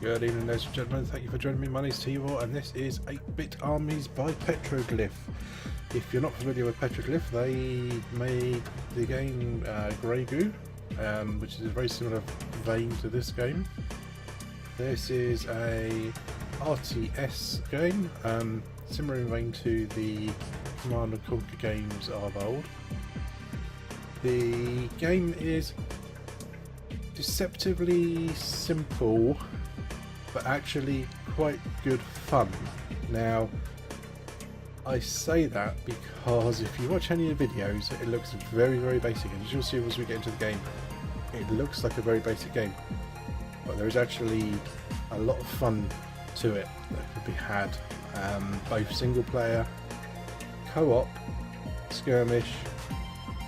Good evening, ladies and gentlemen. Thank you for joining me. My name is Teebor, and this is 8-Bit Armies by Petroglyph. If you're not familiar with Petroglyph, they made the game Grey Goo, which is a very similar vein to this game. This is a RTS game, similar in vein to the Command and Conquer games of old. The game is deceptively simple, but actually quite good fun. Now, I say that because if you watch any of the videos, it looks very, very basic, and as you'll see as we get into the game, it looks like a very basic game, but there is actually a lot of fun to it that could be had, both single player, co-op, skirmish,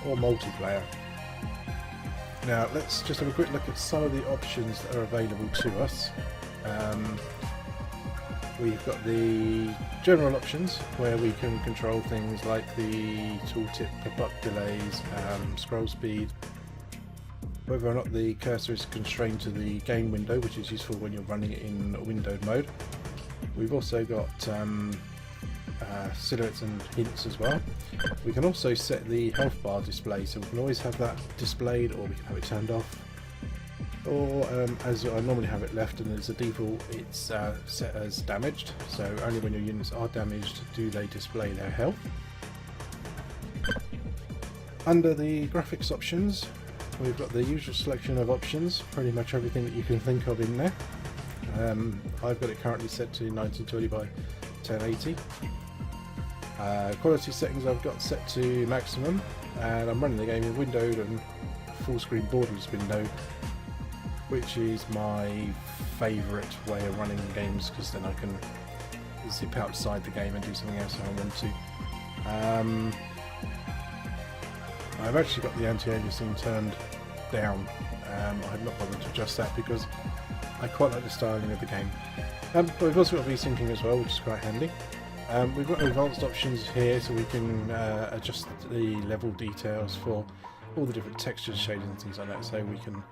or multiplayer. Now let's just have a quick look at some of the options that are available to us. We've got the general options where we can control things like the tooltip, pop-up delays, scroll speed, whether or not the cursor is constrained to the game window, which is useful when you're running it in windowed mode. We've also got silhouettes and hints as well. We can also set the health bar display, so we can always have that displayed, or we can have it turned off, or as I normally have it left, and as a default it's set as damaged, so only when your units are damaged do they display their health. Under the graphics options, we've got the usual selection of options, pretty much everything that you can think of in there. I've got it currently set to 1920 by 1080. Quality settings I've got set to maximum, and I'm running the game in windowed and full screen borderless window, which is my favourite way of running games, because then I can zip outside the game and do something else I want to. I've actually got the anti-aliasing turned down. I have not bothered to adjust that because I quite like the styling of the game. But we've also got V-syncing as well, which is quite handy. We've got advanced options here, so we can adjust the level details for all the different textures, shaders and things like that, so we can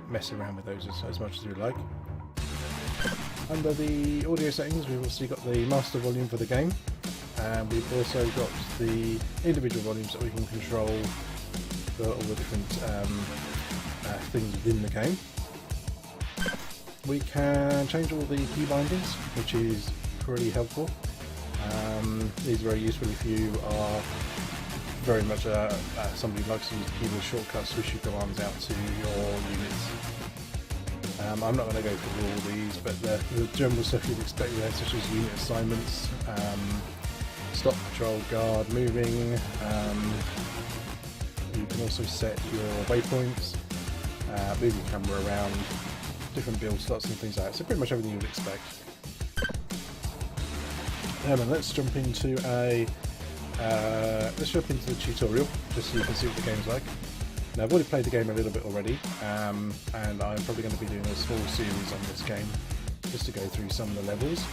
mess around with those as much as we like. Under the audio settings, we've obviously got the master volume for the game, and we've also got the individual volumes that we can control for all the different things within the game. We can change all the key bindings, which is pretty helpful. These are very useful if you are very much somebody who likes to use keyboard shortcuts, switch your commands out to your units. I'm not going to go through all these, but the general stuff you'd expect there, such as unit assignments, stop, patrol, guard, moving. You can also set your waypoints, move your camera around, different build slots and things like that. So pretty much everything you would expect. And let's jump into the tutorial, just so you can see what the game's like. Now, I've already played the game a little bit already, and I'm probably going to be doing a small series on this game, just to go through some of the levels.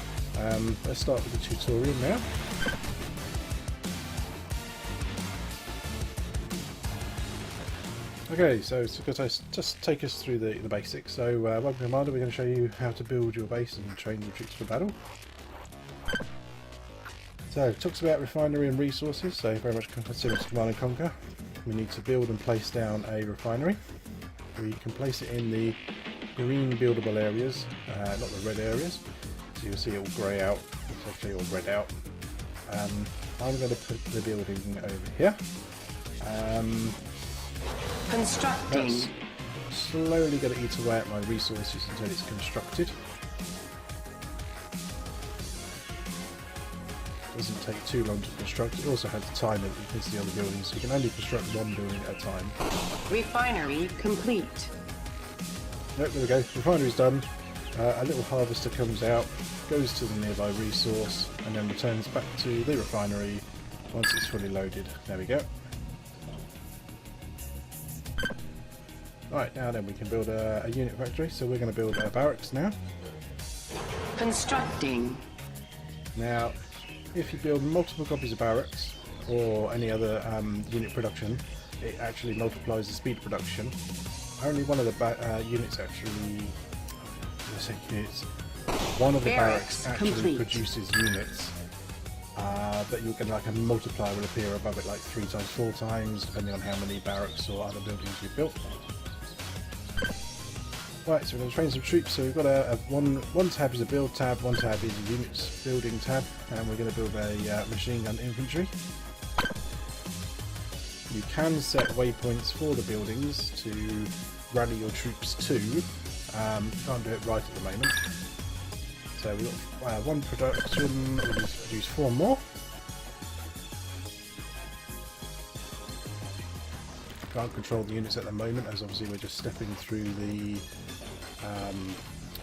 Let's start with the tutorial now. Okay, so it's going to just take us through the basics. So, Welcome Commander, we're going to show you how to build your base and train your troops for battle. So it talks about refinery and resources, so very much similar to Command and Conquer. We need to build and place down a refinery. We can place it in the green buildable areas, not the red areas. So you'll see it all grey out, it's actually all red out. I'm going to put the building over here. Constructing. That's slowly going to eat away at my resources until it's constructed. Doesn't take too long to construct. It also has a timer that you can see on the buildings, so you can only construct one building at a time. Refinery complete. Yep, there we go. Refinery's done. A little harvester comes out, goes to the nearby resource, and then returns back to the refinery once it's fully loaded. There we go. Right, now then we can build a unit factory. So we're going to build a barracks now. Constructing. Now, if you build multiple copies of barracks or any other unit production, it actually multiplies the speed of production. Only one of the units actually let's say units, one of the barracks actually complete. produces units that you're going to, like, a multiplier will appear above it, like 3 times, 4 times, depending on how many barracks or other buildings you've built. Right, so we're going to train some troops. So we've got one tab is a build tab, one tab is a units building tab, and we're going to build a machine gun infantry. You can set waypoints for the buildings to rally your troops to. You can't do it right at the moment. So we've got one production, we'll just produce 4 more. Can't control the units at the moment, as obviously we're just stepping through the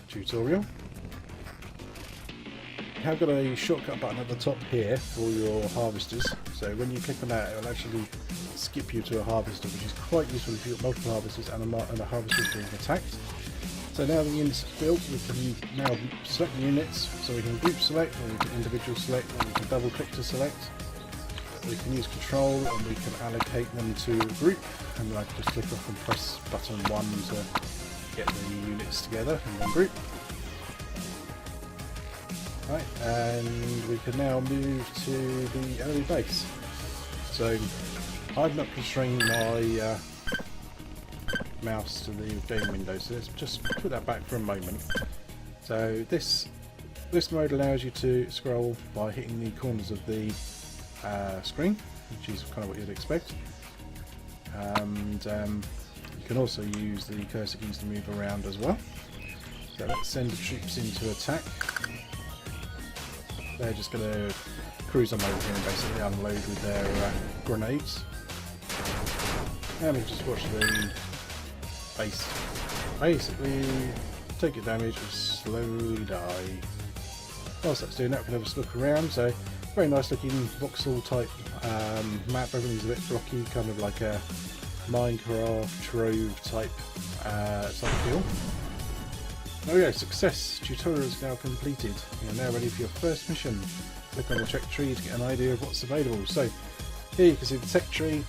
tutorial. You have got a shortcut button at the top here for your harvesters, so when you click on that it will actually skip you to a harvester, which is quite useful if you've got multiple harvesters and a harvester being attacked. So now the units are built, we can now select the units, so we can group select, or we can individual select, or we can double click to select. We can use control and we can allocate them to a group, and I can just click off and press button 1 to get the units together in one group. Right, and we can now move to the enemy base. So I've not constrained my mouse to the game window, so let's just put that back for a moment. So this mode allows you to scroll by hitting the corners of the screen, which is kind of what you'd expect. And you can also use the cursor keys to move around as well. So let's send the troops into attack. They're just going to cruise on over here and basically unload with their grenades. And we'll just watch the base basically take your damage and slowly die. Whilst that's doing that, we can have a look around. So very nice looking voxel type map. Everything's a bit blocky, kind of like a Minecraft Trove type feel. Oh yeah, success! Tutorial is now completed. You're now ready for your first mission. Click on the tech tree to get an idea of what's available. So here you can see the tech tree,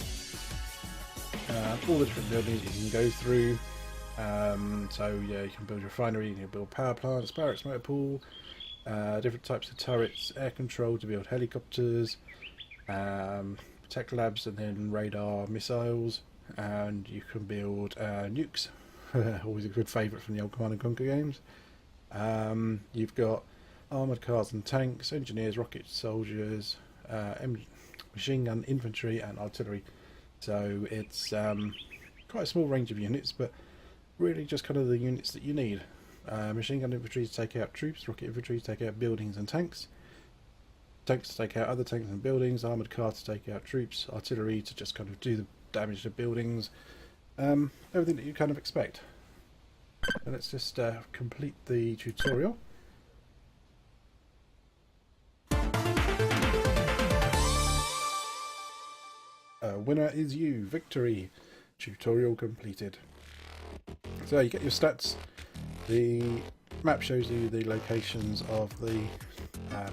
all the different buildings you can go through. So yeah, you can build your refinery, you can build power plants, barracks, motor pool, different types of turrets, air control to build helicopters, tech labs, and then radar missiles, and you can build nukes. Always a good favourite from the old Command & Conquer games. You've got armoured cars and tanks, engineers, rocket soldiers, machine gun infantry and artillery. So it's quite a small range of units, but really just kind of the units that you need. Machine gun infantry to take out troops, rocket infantry to take out buildings and tanks, tanks to take out other tanks and buildings, armoured cars to take out troops, artillery to just kind of do the damage to buildings. Everything that you kind of expect. And let's just complete the tutorial. Winner is you. Victory. Tutorial completed. So you get your stats. The map shows you the locations of the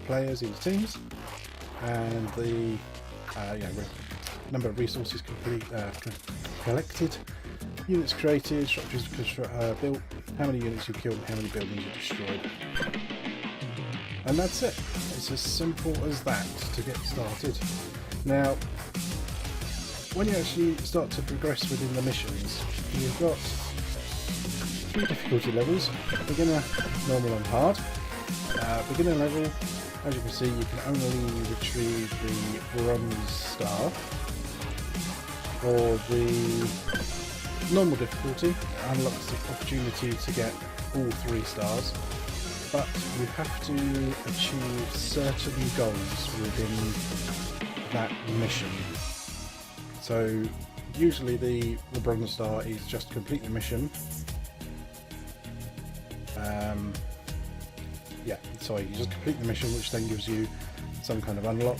players in the teams, and the number of resources collected, units created, structures built, how many units you've killed, and how many buildings you've destroyed. And that's it. It's as simple as that to get started. Now, when you actually start to progress within the missions, you've got 3 difficulty levels: beginner, normal and hard. Beginner level, as you can see, you can only retrieve the bronze star. For the normal difficulty, it unlocks the opportunity to get all 3 stars, but you have to achieve certain goals within that mission. So usually the bronze star is just complete the mission. You just complete the mission, which then gives you some kind of unlock.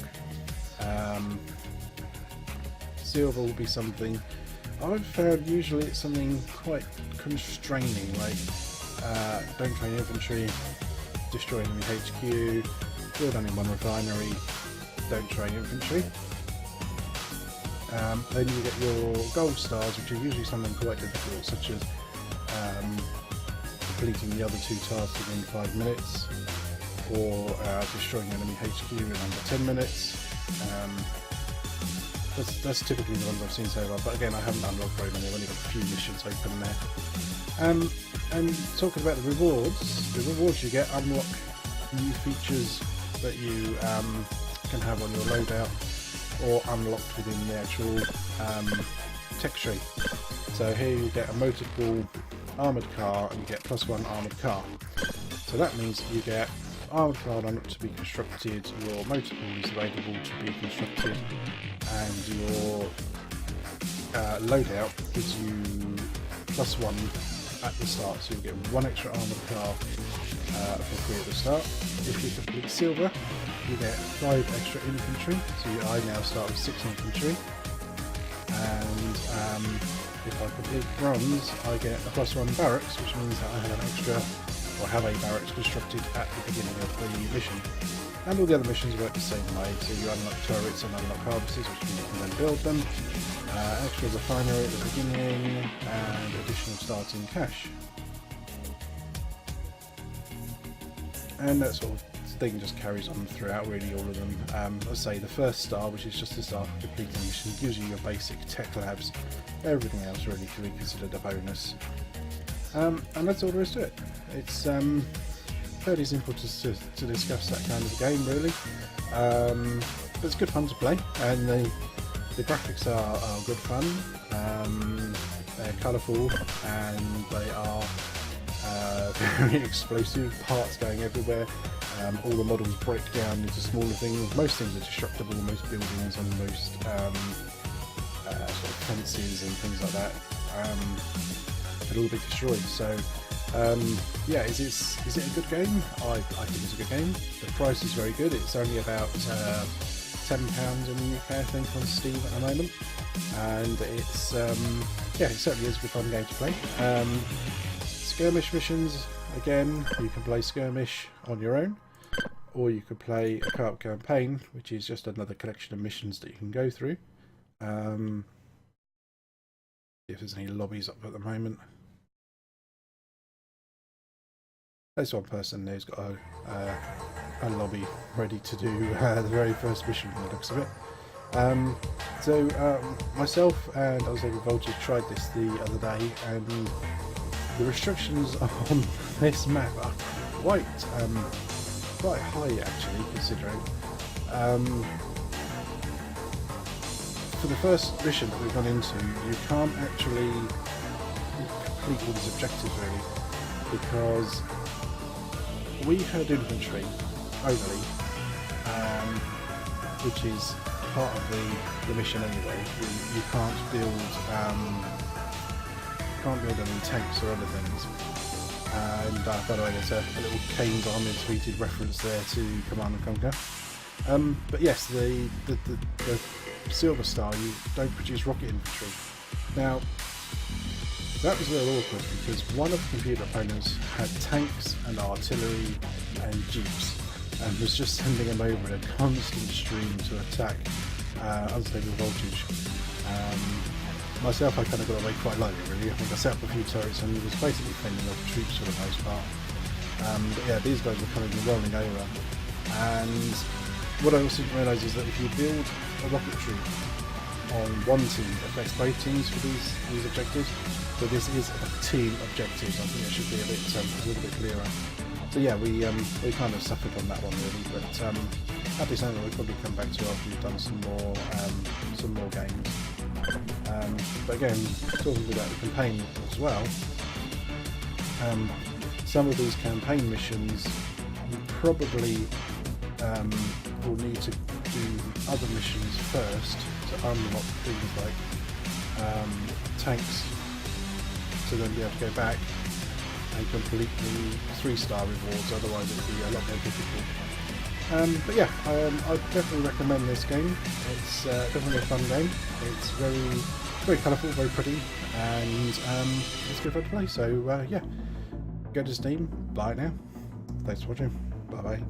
Silver will be something I've found usually it's something quite constraining, like don't train infantry, destroy enemy HQ, build only one refinery, don't train infantry. Then you get your gold stars, which are usually something quite difficult, such as completing the other 2 tasks within 5 minutes, or destroying enemy HQ in under 10 minutes. That's typically the ones I've seen so far, but again, I haven't unlocked very many. I've only got a few missions open there. And talking about the rewards you get unlock new features that you can have on your loadout, or unlocked within the actual text tree. So here you get a motorable armoured car, and you get +1 armoured car. So that means you get armoured car unlocked to be constructed, your motorable is available to be constructed, and your loadout gives you +1 at the start. So you'll get 1 extra armoured car for free at the start. If you complete silver, you get 5 extra infantry, so I now start with 6 infantry. And if I complete bronze, I get a +1 barracks, which means that I have a barracks constructed at the beginning of the mission. And all the other missions work the same way, so you unlock turrets and unlock harvesters, which means you can then build them. Extra refinery at the beginning, and additional starting cash. And that sort of thing just carries on throughout, really, all of them. Let's say the first star, which is just the start of completing the mission, gives you your basic tech labs. Everything else really can be considered a bonus. And that's all there is to it. It's fairly simple to discuss that kind of game, really. But it's good fun to play, and the graphics are good fun. They're colourful, and they are very explosive, parts going everywhere. All the models break down into smaller things. Most things are destructible, most buildings and most sort of fences and things like that. It'll all be destroyed. So yeah, is it a good game? I think it's a good game. The price is very good. It's only about £10 in the UK, I think, on Steam at the moment, and it's yeah, it certainly is a good fun game to play. Skirmish missions, again, you can play skirmish on your own, or you could play a co-op campaign, which is just another collection of missions that you can go through. See if there's any lobbies up at the moment. There's one person who's got a lobby ready to do the very first mission from the looks of it. Myself and Unstable Voltage tried this the other day, and the restrictions on this map are quite high, actually, considering. For the first mission that we've gone into, you can't actually complete all these objectives, really, because we had infantry only, which is part of the mission anyway. You can't build any tanks or other things. And by the way, there's a little Kane's Army tweeted reference there to Command and Conquer. But yes, the Silver Star, you don't produce rocket infantry. Now, that was a little awkward because one of the computer opponents had tanks and artillery and jeeps, and was just sending them over in a constant stream to attack Unstable Voltage. Myself, I kind of got away quite lightly, really. I think I set up a few turrets and was basically fending off troops for the most part. But yeah, these guys were coming and rolling over. And what I also didn't realise is that if you build a rocket troop on one team, it affects both teams for these objectives. So this is a team objective. I think it should be a little bit clearer. So yeah, we kind of suffered on that one, really. But that'd be something we'll probably come back to after we've done some more games. But again, talking about the campaign as well, some of these campaign missions you probably will need to do other missions first to unlock things like tanks, to then be able to go back and complete the 3-star rewards, otherwise it would be a lot more difficult. But yeah, I definitely recommend this game. It's definitely a fun game. It's very colourful, very pretty, and it's good fun to play. So yeah, go to Steam, buy it now. Thanks for watching. Bye bye.